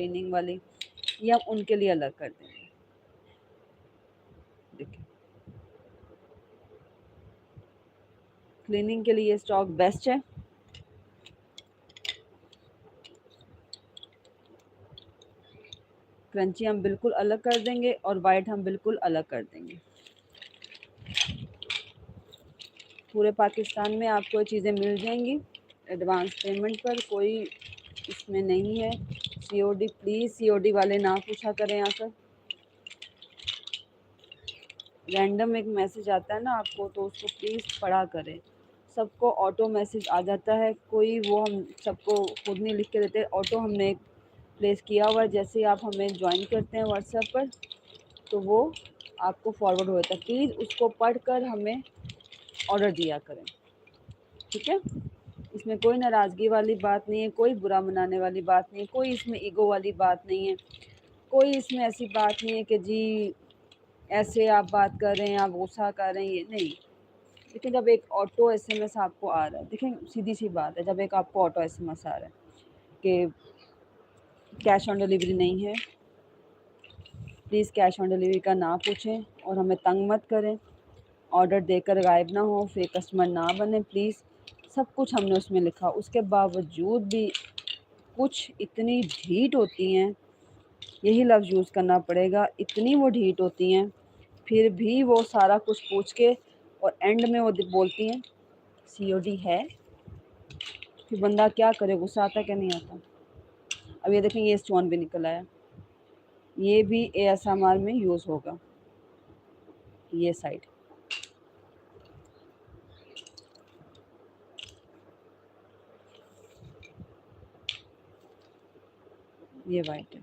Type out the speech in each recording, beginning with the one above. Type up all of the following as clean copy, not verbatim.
Cleaning वाली, ये हम उनके लिए अलग कर देंगे। देखिए क्लीनिंग के लिए ये स्टॉक बेस्ट है। क्रंची हम बिल्कुल अलग कर देंगे और वाइट हम बिल्कुल अलग कर देंगे। पूरे पाकिस्तान में आपको ये चीज़ें मिल जाएंगी एडवांस पेमेंट पर, कोई इसमें नहीं है। सीओडी प्लीज़ सीओडी वाले ना पूछा करें आकर। रैंडम एक मैसेज आता है ना आपको, तो उसको प्लीज़ पढ़ा करें। सबको ऑटो मैसेज आ जाता है, कोई वो हम सबको खुद नहीं लिख के देते, ऑटो हमने एक प्लेस किया हुआ है। जैसे ही आप हमें ज्वाइन करते हैं व्हाट्सएप पर, तो वो आपको फॉरवर्ड हो जाता है। प्लीज़ उसको पढ़कर हमें ऑर्डर दिया करें, ठीक है। इसमें कोई नाराज़गी वाली बात नहीं है, कोई बुरा मनाने वाली बात नहीं है, कोई इसमें ईगो वाली बात नहीं है, कोई इसमें ऐसी बात नहीं है कि जी ऐसे आप बात कर रहे हैं, आप गुस्सा कर रहे हैं, ये नहीं। देखिए जब एक ऑटो एसएमएस आपको आ रहा है, देखिए सीधी सी बात है, जब एक आपको ऑटो एसएमएस आ रहा है कि कैश ऑन डिलीवरी नहीं है, प्लीज़ कैश ऑन डिलीवरी का ना पूछें और हमें तंग मत करें, ऑर्डर देकर गायब ना हो, फिर कस्टमर ना बने प्लीज़। सब कुछ हमने उसमें लिखा, उसके बावजूद भी कुछ इतनी ढीठ होती हैं, यही लफ्ज़ यूज़ करना पड़ेगा, इतनी वो ढीठ होती हैं, फिर भी वो सारा कुछ पूछ के और एंड में वो बोलती हैं सीओडी है। फिर बंदा क्या करे, गुस्सा आता क्या नहीं आता। अब ये देखें ये स्टोन भी निकल आया, ये भी एएसएमआर में यूज़ होगा, ये साइड। ये वाइट है,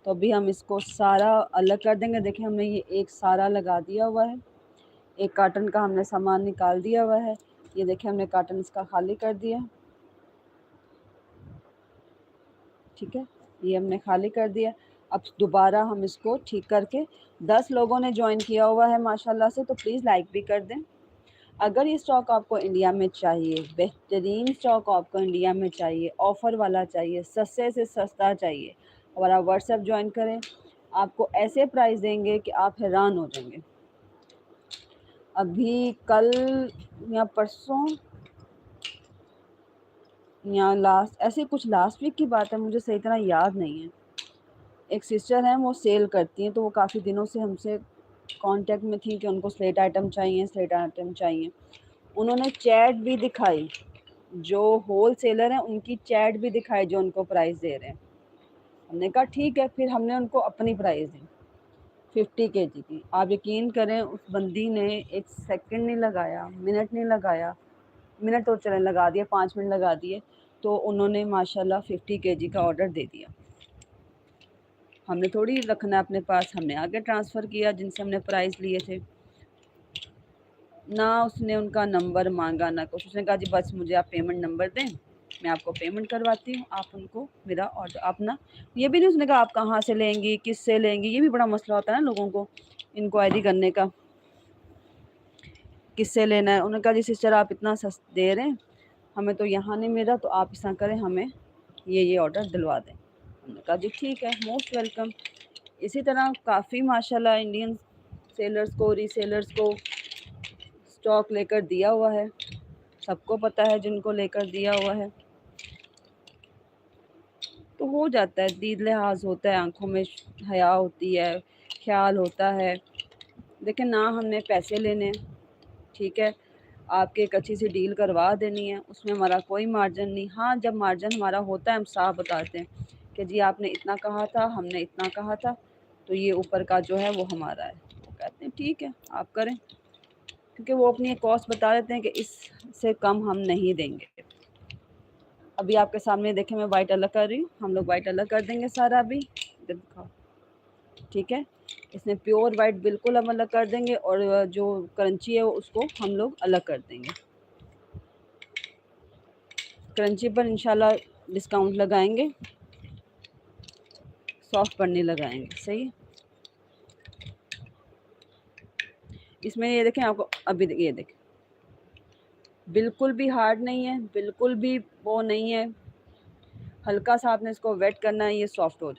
तो अभी हम इसको सारा अलग कर देंगे। देखिए हमने ये एक सारा लगा दिया हुआ है, एक कार्टन का हमने सामान निकाल दिया हुआ है। ये देखिए हमने कार्टन इसका खाली कर दिया, ठीक है, ये हमने खाली कर दिया। अब दोबारा हम इसको ठीक करके 10 लोगों ने ज्वाइन किया हुआ है माशाल्लाह से, तो प्लीज़ लाइक भी कर दें। अगर ये स्टॉक आपको इंडिया में चाहिए, बेहतरीन स्टॉक आपको इंडिया में चाहिए, ऑफ़र वाला चाहिए, सस्ते से सस्ता चाहिए, और आप व्हाट्सएप ज्वाइन करें, आपको ऐसे प्राइस देंगे कि आप हैरान हो जाएंगे। अभी कल या परसों या लास्ट, ऐसे कुछ लास्ट वीक की बात है, मुझे सही तरह याद नहीं है। एक सिस्टर हैं वो सेल करती हैं, तो वो काफ़ी दिनों से हमसे कांटेक्ट में थी कि उनको स्लेट आइटम चाहिए, स्लेट आइटम चाहिए। उन्होंने चैट भी दिखाई, जो होल सेलर हैं उनकी चैट भी दिखाई जो उनको प्राइस दे रहे हैं। हमने कहा ठीक है, फिर हमने उनको अपनी प्राइस दी 50 केजी की। आप यकीन करें उस बंदी ने एक सेकंड नहीं लगाया, मिनट नहीं लगाया, मिनट तो चले लगा दिए, 5 मिनट लगा दिए, तो उन्होंने माशाल्लाह 50 केजी का ऑर्डर दे दिया। हमने थोड़ी रखना है अपने पास, हमने आगे ट्रांसफ़र किया जिनसे हमने प्राइस लिए थे। ना उसने उनका नंबर मांगा ना कुछ, उसने कहा जी बस मुझे आप पेमेंट नंबर दें, मैं आपको पेमेंट करवाती हूँ, आप उनको मेरा ऑर्डर अपना। ये भी नहीं उसने कहा आप कहाँ से लेंगी, किससे लेंगी, ये भी बड़ा मसला होता है ना लोगों को इंक्वायरी करने का, किससे लेना है। उन्होंने कहा जी सिस्टर आप इतना सस्ता दे रहे हैं, हमें तो यहाँ नहीं मिल रहा, तो आप ऐसा करें हमें ये ऑर्डर दिलवा दें। हमने कहा जी ठीक है, मोस्ट वेलकम। इसी तरह काफ़ी माशाल्लाह इंडियन सेलर्स को, रीसेलर्स को स्टॉक लेकर दिया हुआ है, सबको पता है जिनको लेकर दिया हुआ है। तो हो जाता है, दीद लिहाज होता है, आँखों में हया होती है, ख्याल होता है। देखिए ना हमने पैसे लेने, ठीक है, आपकी एक अच्छी सी डील करवा देनी है, उसमें हमारा कोई मार्जिन नहीं। हाँ जब मार्जिन हमारा होता है हम साफ बताते हैं कि जी आपने इतना कहा था, हमने इतना कहा था, तो ये ऊपर का जो है वो हमारा है। वो कहते हैं ठीक है आप करें, क्योंकि वो अपनी एक कॉस्ट बता देते हैं कि इससे कम हम नहीं देंगे। अभी आपके सामने देखें मैं वाइट अलग कर रही हूँ, हम लोग वाइट अलग कर देंगे सारा अभी, इधर दिखाओ, ठीक है। इसमें प्योर वाइट बिल्कुल हम अलग कर देंगे और जो क्रंची है उसको हम लोग अलग कर देंगे। क्रंची पर इंशाल्लाह डिस्काउंट लगाएंगे, सॉफ्ट पर नहीं लगाएंगे, सही है। इसमें ये देखें आपको, अभी ये देखें बिल्कुल भी हार्ड नहीं है, बिल्कुल भी वो नहीं है, हल्का सा आपने इसको वेट करना है, ये सॉफ्ट हो